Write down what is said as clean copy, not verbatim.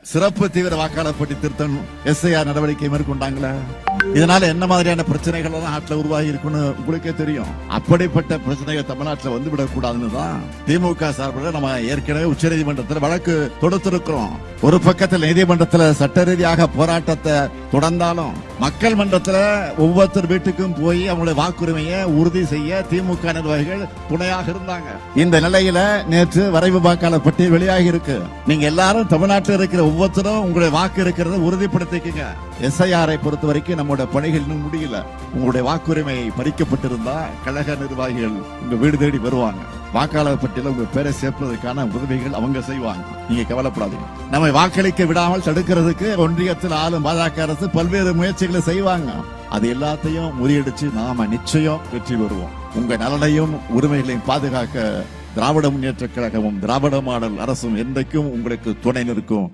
சிறப்பு தீவிர வாக்காளர் பட்டி திருத்தம் SIR நடவடிக்கை மேற்கொண்டாங்களா? இதனால என்ன மாதிரியான பிரச்சனைகள் எல்லாம் நாட்டில் உருவாகி இருக்குன்னு உங்களுக்கே தெரியும். அப்படிப்பட்ட பிரச்சனைகள் தமிழ்நாட்டில் வந்து விடக்கூடாதுன்னு தான் திமுக சார்பில் நம்ம ஏற்கனவே உச்சநீதிமன்றத்தில் வழக்கு தொடுத்திருக்கிறோம். ஒரு பக்கத்தில் நீதிமன்றத்தில் சட்ட ரீதியாக போராட்டத்தை தொடர்ந்தாலும் மக்கள் மன்றத்தில் ஒவ்வொருத்தர் வீட்டுக்கும் போய் அவங்களுடைய வாக்குரிமையை உறுதி செய்ய திமுக நிர்வாகிகள் துணையாக இருந்தாங்க. இந்த நிலையில நேற்று வரைவு வாக்காளர் பட்டியல் வெளியாகி இருக்கு. நீங்க எல்லாரும் தமிழ்நாட்டில் இருக்கிற ஒவ்வொருத்தரும் உங்களுடைய வாக்கு இருக்கிறத உறுதிப்படுத்திக்கங்க. SIR பொறுத்த வரைக்கும் நம்முடைய பணிகள் இன்னும் முடியல. உங்களுடைய வாக்குரிமை பறிக்கப்பட்டிருந்தா கழக நிர்வாகிகள் உங்க வீடு தேடி வருவாங்க. வாக்காளர் பட்டியல உங்க பேரை சேர்ப்பதற்கான உதவிகள் அவங்க செய்வாங்க. நீங்க கவலைப்படாதீங்க. நம்ம வாக்களிக்க விடாமல் தடுக்கிறதுக்கு ஒன்றியத்தில் ஆளும் பாஜக அரசு பல்வேறு முயற்சிகளை செய்வாங்க. அது எல்லாத்தையும் முறியடிச்சு நாம நிச்சயம் வெற்றி பெறுவோம். உங்க நலனையும் உரிமைகளையும் பாதுகாக்க திராவிட முன்னேற்ற கழகமும் திராவிட மாடல் அரசும் என்றைக்கும் உங்களுக்கு துணை நிற்கும்.